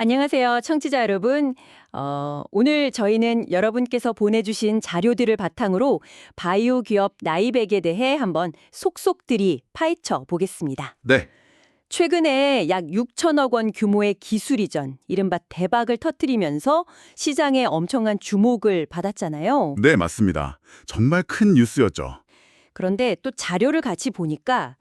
안녕하세요, 청취자 여러분. 오늘 저희는 여러분께서 보내주신 자료들을 바탕으로 바이오 기업 나이백에 대해 한번 속속들이 파헤쳐 보겠습니다. 네, 최근에 약 6천억 원 규모의 기술 이전, 이른바 대박을 터뜨리면서 시장에 엄청난 주목을 받았잖아요. 네, 맞습니다. 정말 큰 뉴스였죠. 그런데 또 자료를 같이 보니까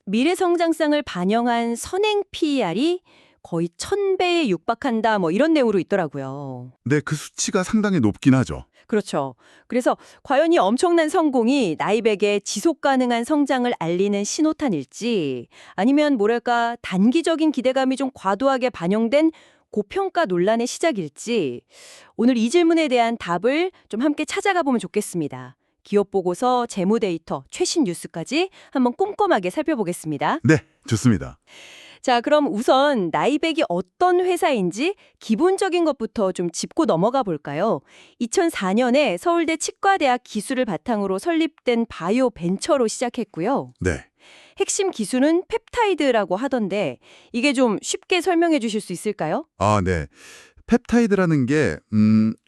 미래 성장성을 반영한 선행 PER이 거의 1000배에 육박한다 뭐 이런 내용으로 있더라고요. 네, 그 수치가 상당히 높긴 하죠. 그렇죠. 그래서 과연 이 엄청난 성공이 나이백의 지속 가능한 성장을 알리는 신호탄일지 아니면 뭐랄까 단기적인 기대감이 좀 과도하게 반영된 고평가 논란의 시작일지 오늘 이 질문에 대한 답을 좀 함께 찾아가 보면 좋겠습니다. 기업 보고서, 재무 데이터, 최신 뉴스까지 한번 꼼꼼하게 살펴보겠습니다. 네, 좋습니다. 자, 그럼 우선 나이백이 어떤 회사인지 기본적인 것부터 좀 짚고 넘어가 볼까요? 2004년에 서울대 치과대학 기술을 바탕으로 설립된 바이오 벤처로 시작했고요. 네, 핵심 기술은 펩타이드라고 하던데 이게 좀 쉽게 설명해 주실 수 있을까요? 네. 펩타이드라는 게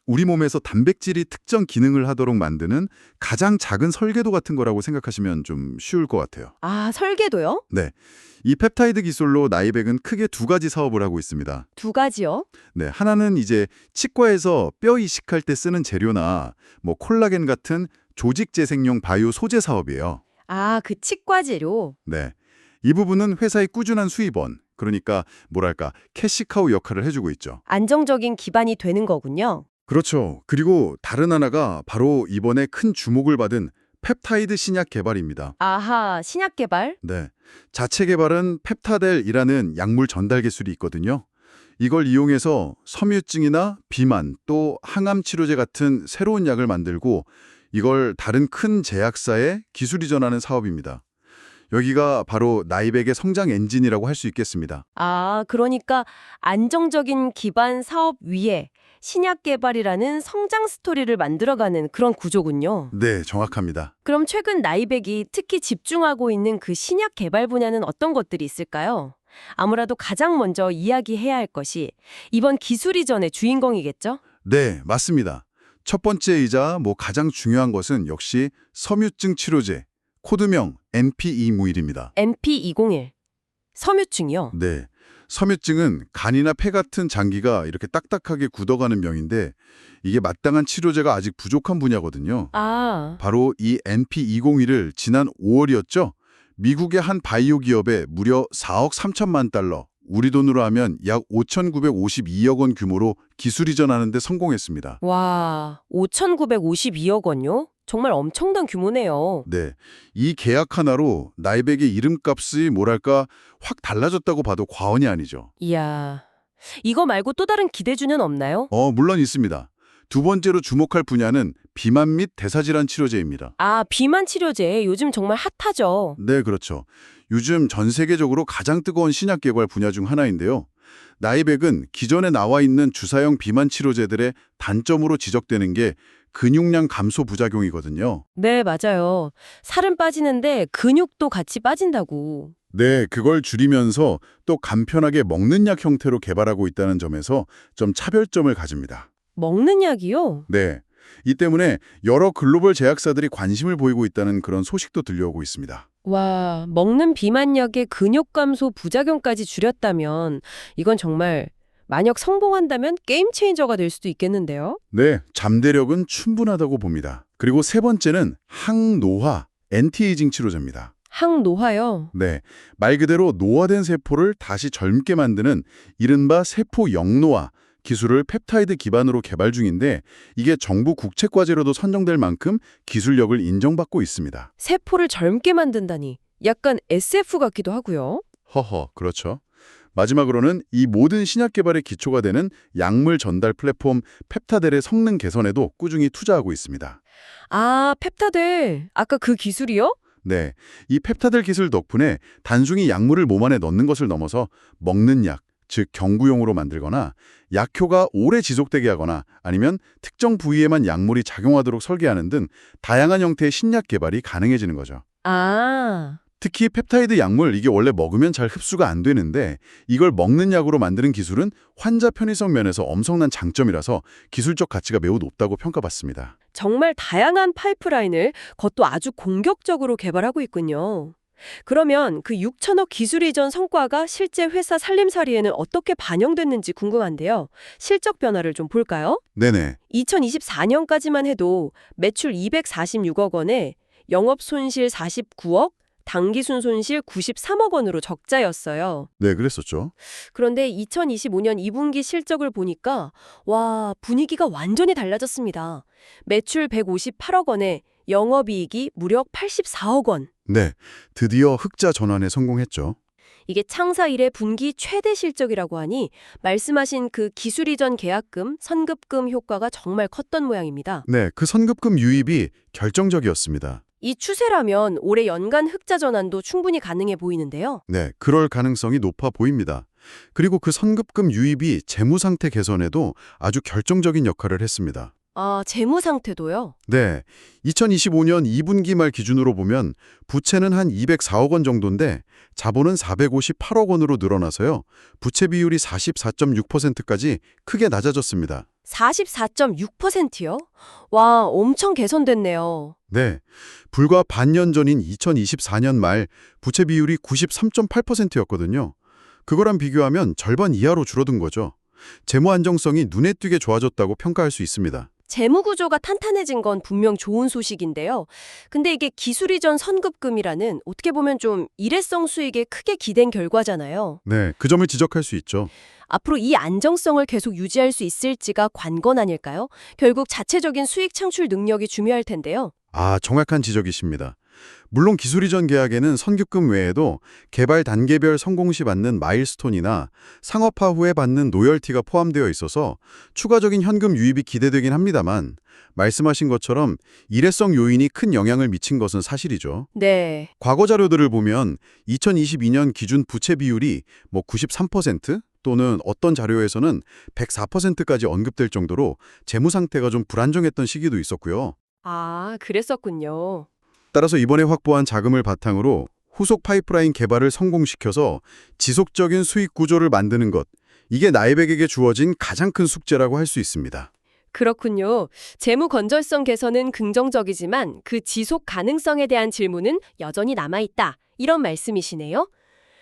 우리 몸에서 단백질이 특정 기능을 하도록 만드는 가장 작은 설계도 같은 거라고 생각하시면 좀 쉬울 것 같아요. 아, 설계도요? 네, 이 펩타이드 기술로 나이백은 크게 두 가지 사업을 하고 있습니다. 두 가지요? 네, 하나는 이제 치과에서 뼈 이식할 때 쓰는 재료나 뭐 콜라겐 같은 조직 재생용 바이오 소재 사업이에요. 아, 그 치과 재료. 네, 이 부분은 회사의 꾸준한 수입원, 그러니까 뭐랄까 캐시카우 역할을 해주고 있죠. 안정적인 기반이 되는 거군요. 그렇죠. 그리고 다른 하나가 바로 이번에 큰 주목을 받은 펩타이드 신약 개발입니다. 아하, 신약 개발? 네, 자체 개발은 펩타델이라는 약물 전달 기술이 있거든요. 이걸 이용해서 섬유증이나 비만, 또 항암 치료제 같은 새로운 약을 만들고 이걸 다른 큰 제약사에 기술 이전하는 사업입니다. 여기가 바로 나이백의 성장 엔진이라고 할 수 있겠습니다. 아, 그러니까 안정적인 기반 사업 위에 신약 개발이라는 성장 스토리를 만들어가는 그런 구조군요. 네, 정확합니다. 그럼 최근 나이백이 특히 집중하고 있는 그 신약 개발 분야는 어떤 것들이 있을까요? 아무래도 가장 먼저 이야기해야 할 것이 이번 기술 이전의 주인공이겠죠? 네, 맞습니다. 첫 번째이자 가장 중요한 것은 역시 섬유증 치료제, 코드명 NP2무일입니다. MP201. 섬유증이요? 네, 섬유증은 간이나 폐 같은 장기가 이렇게 딱딱하게 굳어가는 병인데 이게 마땅한 치료제가 아직 부족한 분야거든요. 아, 바로 이 NP201을 지난 5월이었죠. 미국의 한 바이오 기업에 무려 4억 3천만 달러, 우리 돈으로 하면 약 5,952억 원 규모로 기술 이전하는 데 성공했습니다. 와, 5,952억 원요? 정말 엄청난 규모네요. 네, 이 계약 하나로 나이백의 이름값이 뭐랄까 확 달라졌다고 봐도 과언이 아니죠. 이야, 이거 말고 또 다른 기대주는 없나요? 물론 있습니다. 두 번째로 주목할 분야는 비만 및 대사질환 치료제입니다. 아, 비만 치료제 요즘 정말 핫하죠. 네, 그렇죠. 요즘 전 세계적으로 가장 뜨거운 신약 개발 분야 중 하나인데요. 나이백은 기존에 나와 있는 주사형 비만 치료제들의 단점으로 지적되는 게 근육량 감소 부작용이거든요. 네, 맞아요. 살은 빠지는데 근육도 같이 빠진다고. 네, 그걸 줄이면서 또 간편하게 먹는 약 형태로 개발하고 있다는 점에서 좀 차별점을 가집니다. 먹는 약이요? 네, 이 때문에 여러 글로벌 제약사들이 관심을 보이고 있다는 그런 소식도 들려오고 있습니다. 와, 먹는 비만약의 근육 감소 부작용까지 줄였다면 이건 정말 만약 성공한다면 게임 체인저가 될 수도 있겠는데요? 네, 잠재력은 충분하다고 봅니다. 그리고 세 번째는 항노화, 엔티에이징 치료제입니다. 항노화요. 네, 말 그대로 노화된 세포를 다시 젊게 만드는 이른바 세포 영노화 기술을 펩타이드 기반으로 개발 중인데 이게 정부 국책과제로도 선정될 만큼 기술력을 인정받고 있습니다. 세포를 젊게 만든다니 약간 SF 같기도 하고요. 허허, 그렇죠. 마지막으로는 이 모든 신약 개발의 기초가 되는 약물 전달 플랫폼 펩타델의 성능 개선에도 꾸준히 투자하고 있습니다. 아, 펩타델. 아까 그 기술이요? 네, 이 펩타델 기술 덕분에 단순히 약물을 몸 안에 넣는 것을 넘어서 먹는 약, 즉 경구용으로 만들거나 약효가 오래 지속되게 하거나 아니면 특정 부위에만 약물이 작용하도록 설계하는 등 다양한 형태의 신약 개발이 가능해지는 거죠. 아, 특히 펩타이드 약물, 이게 원래 먹으면 잘 흡수가 안 되는데 이걸 먹는 약으로 만드는 기술은 환자 편의성 면에서 엄청난 장점이라서 기술적 가치가 매우 높다고 평가받습니다. 정말 다양한 파이프라인을 그것도 아주 공격적으로 개발하고 있군요. 그러면 그 6천억 기술 이전 성과가 실제 회사 살림살이에는 어떻게 반영됐는지 궁금한데요. 실적 변화를 좀 볼까요? 네네. 2024년까지만 해도 매출 246억 원에 영업 손실 49억, 당기순 손실 93억 원으로 적자였어요. 네, 그랬었죠. 그런데 2025년 2분기 실적을 보니까 와, 분위기가 완전히 달라졌습니다. 매출 158억 원에 영업이익이 무려 84억 원. 네, 드디어 흑자 전환에 성공했죠. 이게 창사 이래 분기 최대 실적이라고 하니 말씀하신 그 기술 이전 계약금, 선급금 효과가 정말 컸던 모양입니다. 네, 그 선급금 유입이 결정적이었습니다. 이 추세라면 올해 연간 흑자 전환도 충분히 가능해 보이는데요. 네, 그럴 가능성이 높아 보입니다. 그리고 그 선급금 유입이 재무 상태 개선에도 아주 결정적인 역할을 했습니다. 아, 재무 상태도요? 네, 2025년 2분기 말 기준으로 보면 부채는 한 204억 원 정도인데 자본은 458억 원으로 늘어나서요. 부채 비율이 44.6%까지 크게 낮아졌습니다. 44.6%요? 와, 엄청 개선됐네요. 네, 불과 반년 전인 2024년 말 부채 비율이 93.8%였거든요. 그거랑 비교하면 절반 이하로 줄어든 거죠. 재무 안정성이 눈에 띄게 좋아졌다고 평가할 수 있습니다. 재무 구조가 탄탄해진 건 분명 좋은 소식인데요. 근데 이게 기술 이전 선급금이라는 어떻게 보면 좀 일회성 수익에 크게 기댄 결과잖아요. 네, 그 점을 지적할 수 있죠. 앞으로 이 안정성을 계속 유지할 수 있을지가 관건 아닐까요? 결국 자체적인 수익 창출 능력이 중요할 텐데요. 아, 정확한 지적이십니다. 물론 기술 이전 계약에는 선급금 외에도 개발 단계별 성공 시 받는 마일스톤이나 상업화 후에 받는 로열티가 포함되어 있어서 추가적인 현금 유입이 기대되긴 합니다만 말씀하신 것처럼 일회성 요인이 큰 영향을 미친 것은 사실이죠. 네. 과거 자료들을 보면 2022년 기준 부채 비율이 93% 또는 어떤 자료에서는 104%까지 언급될 정도로 재무 상태가 좀 불안정했던 시기도 있었고요. 아, 그랬었군요. 따라서 이번에 확보한 자금을 바탕으로 후속 파이프라인 개발을 성공시켜서 지속적인 수익 구조를 만드는 것, 이게 나이백에게 주어진 가장 큰 숙제라고 할 수 있습니다. 그렇군요. 재무 건전성 개선은 긍정적이지만 그 지속 가능성에 대한 질문은 여전히 남아있다. 이런 말씀이시네요.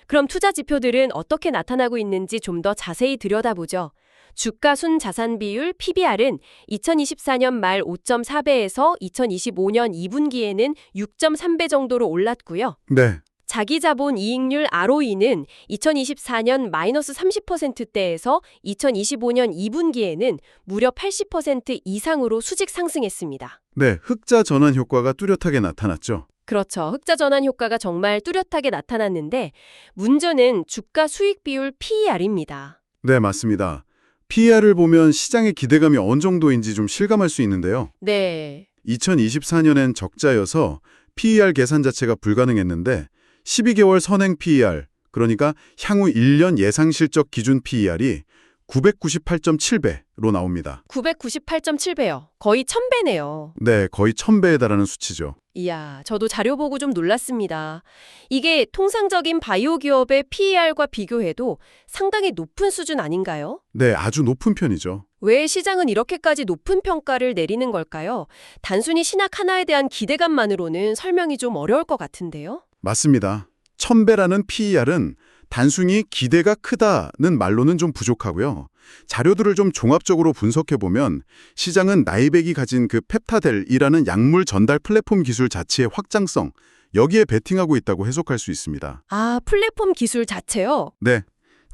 그럼 투자 지표들은 어떻게 나타나고 있는지 좀 더 자세히 들여다보죠. 주가 순 자산 비율 PBR은 2024년 말 5.4배에서 2025년 2분기에는 6.3배 정도로 올랐고요. 네, 자기 자본 이익률 ROE는 2024년 마이너스 30%대에서 2025년 2분기에는 무려 80% 이상으로 수직 상승했습니다. 네, 흑자 전환 효과가 뚜렷하게 나타났죠. 그렇죠. 흑자 전환 효과가 정말 뚜렷하게 나타났는데 문제는 주가 수익 비율 PER입니다. 네, 맞습니다. PER을 보면 시장의 기대감이 어느 정도인지 좀 실감할 수 있는데요. 네. 2024년엔 적자여서 PER 계산 자체가 불가능했는데 12개월 선행 PER, 그러니까 향후 1년 예상 실적 기준 PER이 998.7배로 나옵니다. 998.7배요. 거의 1000배네요. 네, 거의 1000배에 달하는 수치죠. 이야, 저도 자료 보고 좀 놀랐습니다. 이게 통상적인 바이오 기업의 PER과 비교해도 상당히 높은 수준 아닌가요? 네, 아주 높은 편이죠. 왜 시장은 이렇게까지 높은 평가를 내리는 걸까요? 단순히 신약 하나에 대한 기대감만으로는 설명이 좀 어려울 것 같은데요. 맞습니다. 1000배라는 PER은 단순히 기대가 크다는 말로는 좀 부족하고요. 자료들을 좀 종합적으로 분석해보면 시장은 나이백이 가진 그 펩타델이라는 약물 전달 플랫폼 기술 자체의 확장성, 여기에 베팅하고 있다고 해석할 수 있습니다. 아, 플랫폼 기술 자체요? 네,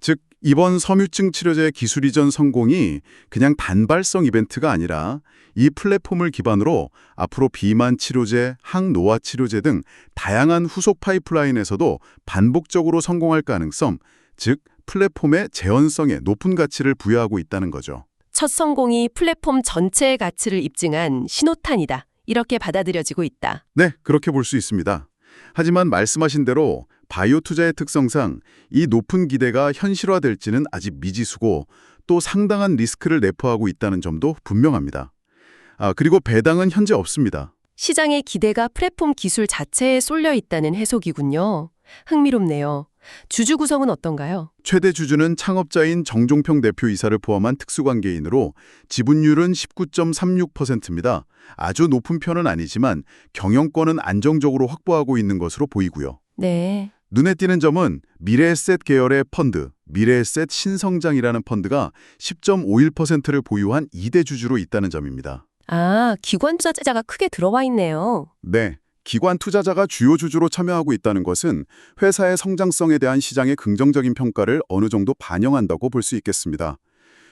즉 이번 섬유증 치료제 기술 이전 성공이 그냥 단발성 이벤트가 아니라 이 플랫폼을 기반으로 앞으로 비만 치료제, 항노화 치료제 등 다양한 후속 파이프라인에서도 반복적으로 성공할 가능성, 즉 플랫폼의 재현성에 높은 가치를 부여하고 있다는 거죠. 첫 성공이 플랫폼 전체의 가치를 입증한 신호탄이다. 이렇게 받아들여지고 있다. 네, 그렇게 볼 수 있습니다. 하지만 말씀하신 대로 바이오 투자의 특성상 이 높은 기대가 현실화될지는 아직 미지수고 또 상당한 리스크를 내포하고 있다는 점도 분명합니다. 그리고 배당은 현재 없습니다. 시장의 기대가 플랫폼 기술 자체에 쏠려 있다는 해석이군요. 흥미롭네요. 주주 구성은 어떤가요? 최대 주주는 창업자인 정종평 대표이사를 포함한 특수관계인으로 지분율은 19.36%입니다. 아주 높은 편은 아니지만 경영권은 안정적으로 확보하고 있는 것으로 보이고요. 네. 눈에 띄는 점은 미래에셋 계열의 펀드, 미래에셋 신성장이라는 펀드가 10.51%를 보유한 2대 주주로 있다는 점입니다. 아, 기관 투자자가 크게 들어와 있네요. 네, 기관 투자자가 주요 주주로 참여하고 있다는 것은 회사의 성장성에 대한 시장의 긍정적인 평가를 어느 정도 반영한다고 볼 수 있겠습니다.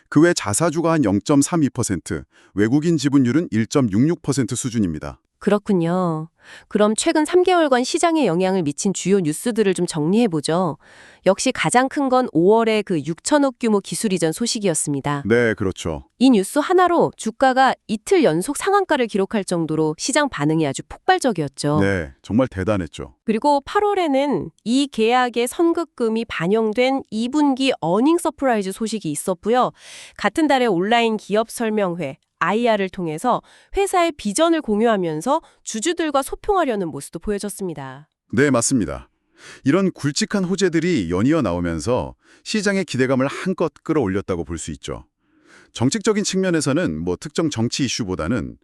그 외 자사주가 한 0.32%, 외국인 지분율은 1.66% 수준입니다. 그렇군요. 그럼 최근 3개월간 시장에 영향을 미친 주요 뉴스들을 좀 정리해보죠. 역시 가장 큰 건 5월에 그 6천억 규모 기술 이전 소식이었습니다. 네, 그렇죠. 이 뉴스 하나로 주가가 이틀 연속 상한가를 기록할 정도로 시장 반응이 아주 폭발적이었죠. 네, 정말 대단했죠. 그리고 8월에는 이 계약의 선급금이 반영된 2분기 어닝 서프라이즈 소식이 있었고요. 같은 달에 온라인 기업 설명회, IR을 통해서 회사의 비전을 공유하면서 주주들과 소통하려는 모습도 보여졌습니다. 네, 맞습니다. 이런 굵직한 호재들이 연이어 나오면서 시장의 기대감을 한껏 끌어올렸다고 볼 수 있죠. 정책적인 측면에서는 특정 정치 이슈보다는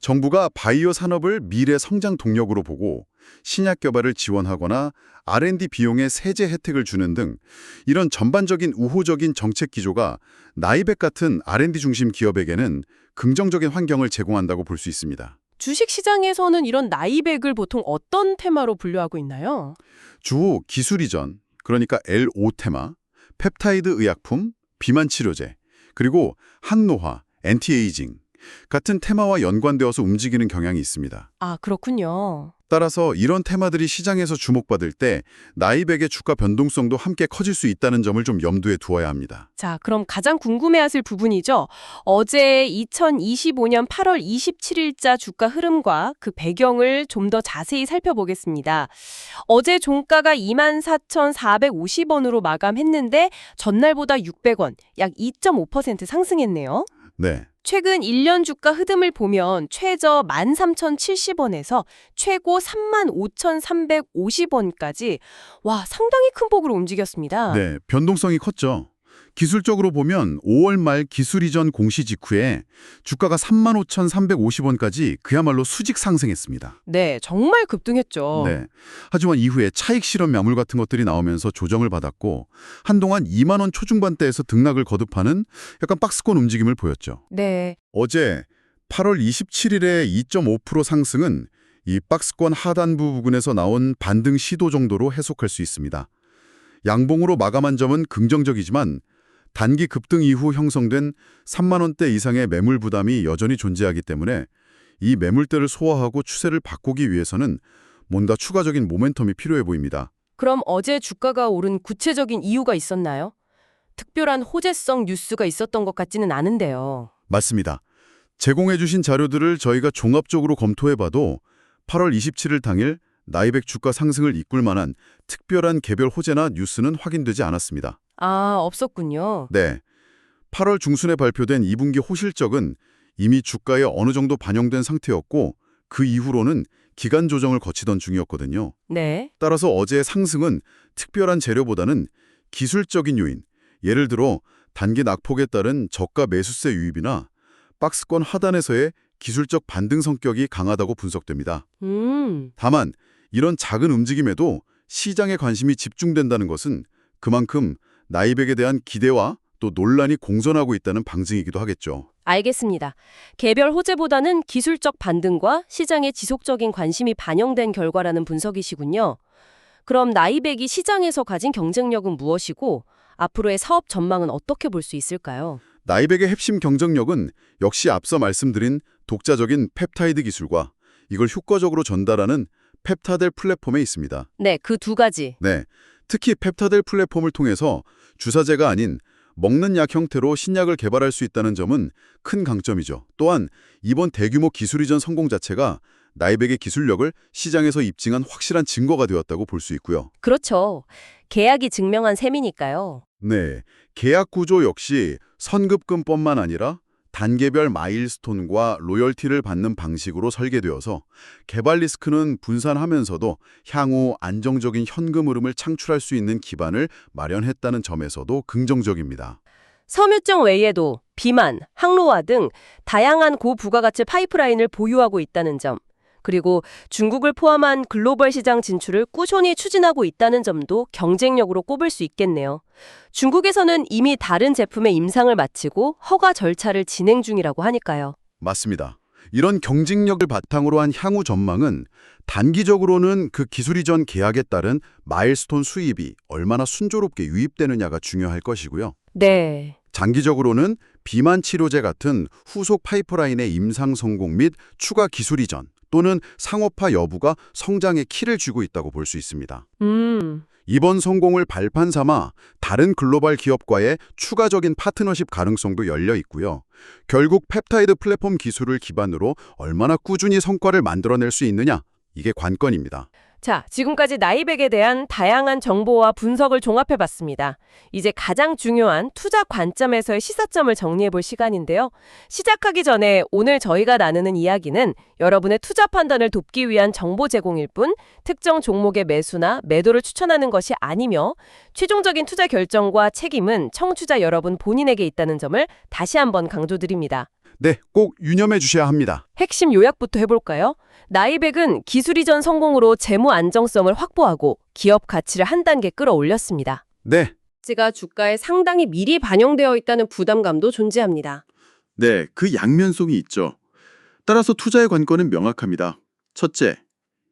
정부가 바이오 산업을 미래 성장 동력으로 보고 신약 개발을 지원하거나 R&D 비용에 세제 혜택을 주는 등 이런 전반적인 우호적인 정책 기조가 나이백 같은 R&D 중심 기업에게는 긍정적인 환경을 제공한다고 볼 수 있습니다. 주식시장에서는 이런 나이백을 보통 어떤 테마로 분류하고 있나요? 주로 기술 이전, 그러니까 L5 테마, 펩타이드 의약품, 비만 치료제, 그리고 항노화, 엔티에이징 같은 테마와 연관되어서 움직이는 경향이 있습니다. 아, 그렇군요. 따라서 이런 테마들이 시장에서 주목받을 때 나이백의 주가 변동성도 함께 커질 수 있다는 점을 좀 염두에 두어야 합니다. 자, 그럼 가장 궁금해하실 부분이죠. 어제 2025년 8월 27일자 주가 흐름과 그 배경을 좀 더 자세히 살펴보겠습니다. 어제 종가가 24,450원으로 마감했는데 전날보다 600원, 약 2.5% 상승했네요. 네, 최근 1년 주가 흐름을 보면 최저 13,070원에서 최고 35,350원까지 상당히 큰 폭으로 움직였습니다. 네, 변동성이 컸죠. 기술적으로 보면 5월 말 기술 이전 공시 직후에 주가가 35,350원까지 그야말로 수직 상승했습니다. 네, 정말 급등했죠. 네. 하지만 이후에 차익 실현 매물 같은 것들이 나오면서 조정을 받았고 한동안 2만 원 초중반대에서 등락을 거듭하는 약간 박스권 움직임을 보였죠. 네. 어제 8월 27일의 2.5% 상승은 이 박스권 하단부 부근에서 나온 반등 시도 정도로 해석할 수 있습니다. 양봉으로 마감한 점은 긍정적이지만 단기 급등 이후 형성된 3만 원대 이상의 매물 부담이 여전히 존재하기 때문에 이 매물대를 소화하고 추세를 바꾸기 위해서는 뭔가 추가적인 모멘텀이 필요해 보입니다. 그럼 어제 주가가 오른 구체적인 이유가 있었나요? 특별한 호재성 뉴스가 있었던 것 같지는 않은데요. 맞습니다. 제공해 주신 자료들을 저희가 종합적으로 검토해봐도 8월 27일 당일 나이백 주가 상승을 이끌 만한 특별한 개별 호재나 뉴스는 확인되지 않았습니다. 아, 없었군요. 네, 8월 중순에 발표된 2분기 호실적은 이미 주가에 어느 정도 반영된 상태였고 그 이후로는 기간 조정을 거치던 중이었거든요. 네. 따라서 어제의 상승은 특별한 재료보다는 기술적인 요인, 예를 들어 단기 낙폭에 따른 저가 매수세 유입이나 박스권 하단에서의 기술적 반등 성격이 강하다고 분석됩니다. 다만 이런 작은 움직임에도 시장의 관심이 집중된다는 것은 그만큼 나이백에 대한 기대와 또 논란이 공존하고 있다는 방증이기도 하겠죠. 알겠습니다. 개별 호재보다는 기술적 반등과 시장의 지속적인 관심이 반영된 결과라는 분석이시군요. 그럼 나이백이 시장에서 가진 경쟁력은 무엇이고 앞으로의 사업 전망은 어떻게 볼 수 있을까요? 나이백의 핵심 경쟁력은 역시 앞서 말씀드린 독자적인 펩타이드 기술과 이걸 효과적으로 전달하는 펩타델 플랫폼에 있습니다. 네, 그 두 가지. 네, 특히 펩타델 플랫폼을 통해서 주사제가 아닌 먹는 약 형태로 신약을 개발할 수 있다는 점은 큰 강점이죠. 또한 이번 대규모 기술 이전 성공 자체가 나이백의 기술력을 시장에서 입증한 확실한 증거가 되었다고 볼 수 있고요. 그렇죠. 계약이 증명한 셈이니까요. 네, 계약 구조 역시 선급금뿐만 아니라 단계별 마일스톤과 로열티를 받는 방식으로 설계되어서 개발 리스크는 분산하면서도 향후 안정적인 현금 흐름을 창출할 수 있는 기반을 마련했다는 점에서도 긍정적입니다. 섬유증 외에도 비만, 항로화 등 다양한 고부가가치 파이프라인을 보유하고 있다는 점, 그리고 중국을 포함한 글로벌 시장 진출을 꾸준히 추진하고 있다는 점도 경쟁력으로 꼽을 수 있겠네요. 중국에서는 이미 다른 제품의 임상을 마치고 허가 절차를 진행 중이라고 하니까요. 맞습니다. 이런 경쟁력을 바탕으로 한 향후 전망은 단기적으로는 그 기술 이전 계약에 따른 마일스톤 수입이 얼마나 순조롭게 유입되느냐가 중요할 것이고요. 네. 장기적으로는 비만 치료제 같은 후속 파이프라인의 임상 성공 및 추가 기술 이전 또는 상업화 여부가 성장의 키를 쥐고 있다고 볼 수 있습니다. 이번 성공을 발판 삼아 다른 글로벌 기업과의 추가적인 파트너십 가능성도 열려 있고요. 결국 펩타이드 플랫폼 기술을 기반으로 얼마나 꾸준히 성과를 만들어낼 수 있느냐, 이게 관건입니다. 자, 지금까지 나이백에 대한 다양한 정보와 분석을 종합해봤습니다. 이제 가장 중요한 투자 관점에서의 시사점을 정리해볼 시간인데요. 시작하기 전에 오늘 저희가 나누는 이야기는 여러분의 투자 판단을 돕기 위한 정보 제공일 뿐 특정 종목의 매수나 매도를 추천하는 것이 아니며 최종적인 투자 결정과 책임은 청취자 여러분 본인에게 있다는 점을 다시 한번 강조드립니다. 네, 꼭 유념해 주셔야 합니다. 핵심 요약부터 해볼까요? 나이백은 기술 이전 성공으로 재무 안정성을 확보하고 기업 가치를 한 단계 끌어올렸습니다. 네, 가치가 주가에 상당히 미리 반영되어 있다는 부담감도 존재합니다. 네, 그 양면성이 있죠. 따라서 투자의 관건은 명확합니다. 첫째,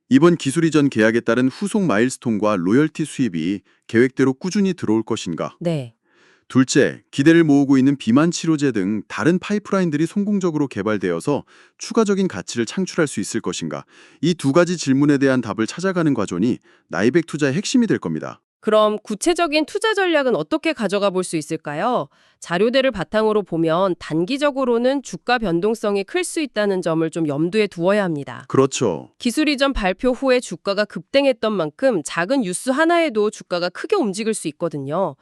이번 기술 이전 계약에 따른 후속 마일스톤과 로열티 수입이 계획대로 꾸준히 들어올 것인가. 네. 둘째, 기대를 모으고 있는 비만 치료제 등 다른 파이프라인들이 성공적으로 개발되어서 추가적인 가치를 창출할 수 있을 것인가. 이 두 가지 질문에 대한 답을 찾아가는 과정이 나이백 투자의 핵심이 될 겁니다. 그럼 구체적인 투자 전략은 어떻게 가져가 볼 수 있을까요? 자료들을 바탕으로 보면 단기적으로는 주가 변동성이 클 수 있다는 점을 좀 염두에 두어야 합니다. 그렇죠. 기술 이전 발표 후에 주가가 급등했던 만큼 작은 뉴스 하나에도 주가가 크게 움직일 수 있거든요.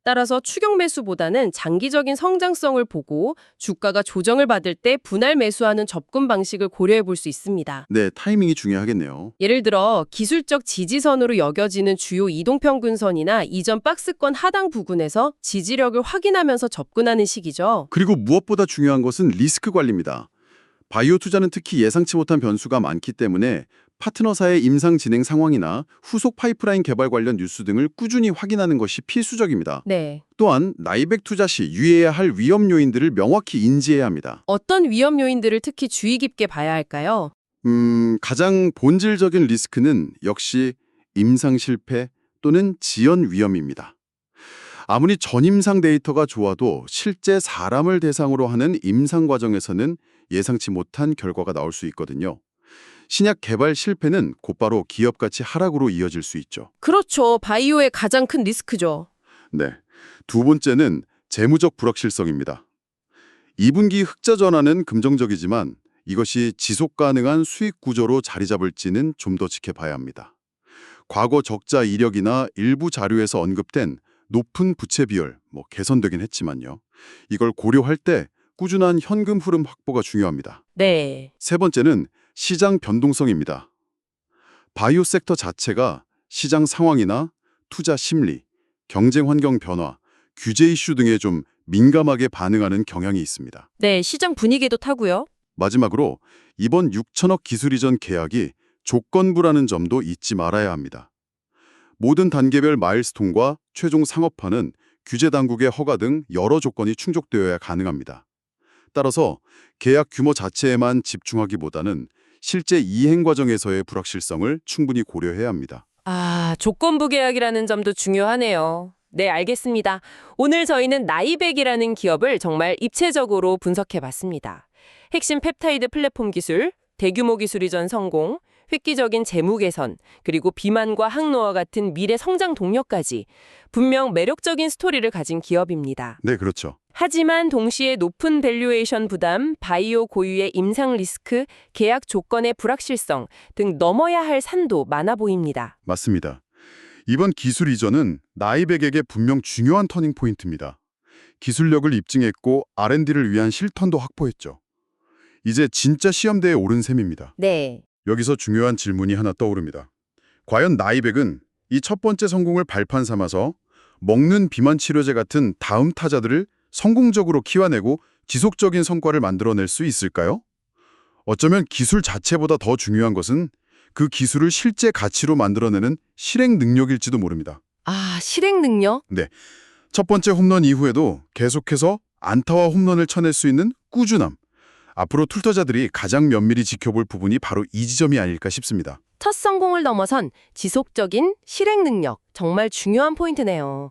따라서 추격 매수보다는 장기적인 성장성을 보고 주가가 조정을 받을 때 분할 매수하는 접근 방식을 고려해 볼 수 있습니다. 네, 타이밍이 중요하겠네요. 예를 들어 기술적 지지선으로 여겨지는 주요 이동평균선이나 이전 박스권 하단 부근에서 지지력을 확인하면서 접근하는 시기죠. 그리고 무엇보다 중요한 것은 리스크 관리입니다. 바이오 투자는 특히 예상치 못한 변수가 많기 때문에 파트너사의 임상 진행 상황이나 후속 파이프라인 개발 관련 뉴스 등을 꾸준히 확인하는 것이 필수적입니다. 네. 또한 나이백 투자 시 유의해야 할 위험 요인들을 명확히 인지해야 합니다. 어떤 위험 요인들을 특히 주의 깊게 봐야 할까요? 가장 본질적인 리스크는 역시 임상 실패 또는 지연 위험입니다. 아무리 전임상 데이터가 좋아도 실제 사람을 대상으로 하는 임상 과정에서는 예상치 못한 결과가 나올 수 있거든요. 신약 개발 실패는 곧바로 기업 가치 하락으로 이어질 수 있죠. 그렇죠. 바이오의 가장 큰 리스크죠. 네. 두 번째는 재무적 불확실성입니다. 2분기 흑자 전환은 긍정적이지만 이것이 지속 가능한 수익 구조로 자리 잡을지는 좀 더 지켜봐야 합니다. 과거 적자 이력이나 일부 자료에서 언급된 높은 부채 비율, 개선되긴 했지만요. 이걸 고려할 때 꾸준한 현금 흐름 확보가 중요합니다. 네. 세 번째는 시장 변동성입니다. 바이오 섹터 자체가 시장 상황이나 투자 심리, 경쟁 환경 변화, 규제 이슈 등에 좀 민감하게 반응하는 경향이 있습니다. 네, 시장 분위기도 타고요. 마지막으로 이번 6천억 기술 이전 계약이 조건부라는 점도 잊지 말아야 합니다. 모든 단계별 마일스톤과 최종 상업화는 규제 당국의 허가 등 여러 조건이 충족되어야 가능합니다. 따라서 계약 규모 자체에만 집중하기보다는 실제 이행 과정에서의 불확실성을 충분히 고려해야 합니다. 조건부 계약이라는 점도 중요하네요. 네, 알겠습니다. 오늘 저희는 나이백이라는 기업을 정말 입체적으로 분석해봤습니다. 핵심 펩타이드 플랫폼 기술, 대규모 기술 이전 성공, 획기적인 재무 개선, 그리고 비만과 항노화 같은 미래 성장 동력까지 분명 매력적인 스토리를 가진 기업입니다. 네, 그렇죠. 하지만 동시에 높은 밸류에이션 부담, 바이오 고유의 임상 리스크, 계약 조건의 불확실성 등 넘어야 할 산도 많아 보입니다. 맞습니다. 이번 기술 이전은 나이백에게 분명 중요한 터닝 포인트입니다. 기술력을 입증했고 R&D를 위한 실턴도 확보했죠. 이제 진짜 시험대에 오른 셈입니다. 네. 여기서 중요한 질문이 하나 떠오릅니다. 과연 나이백은 이 첫 번째 성공을 발판 삼아서 먹는 비만 치료제 같은 다음 타자들을 성공적으로 키워내고 지속적인 성과를 만들어낼 수 있을까요? 어쩌면 기술 자체보다 더 중요한 것은 그 기술을 실제 가치로 만들어내는 실행 능력일지도 모릅니다. 아, 실행 능력? 첫 번째 홈런 이후에도 계속해서 안타와 홈런을 쳐낼 수 있는 꾸준함. 앞으로 툴터자들이 가장 면밀히 지켜볼 부분이 바로 이 지점이 아닐까 싶습니다. 첫 성공을 넘어선 지속적인 실행 능력, 정말 중요한 포인트네요.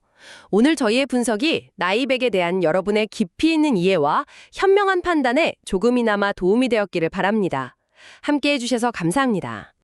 오늘 저희의 분석이 나이백에 대한 여러분의 깊이 있는 이해와 현명한 판단에 조금이나마 도움이 되었기를 바랍니다. 함께해 주셔서 감사합니다.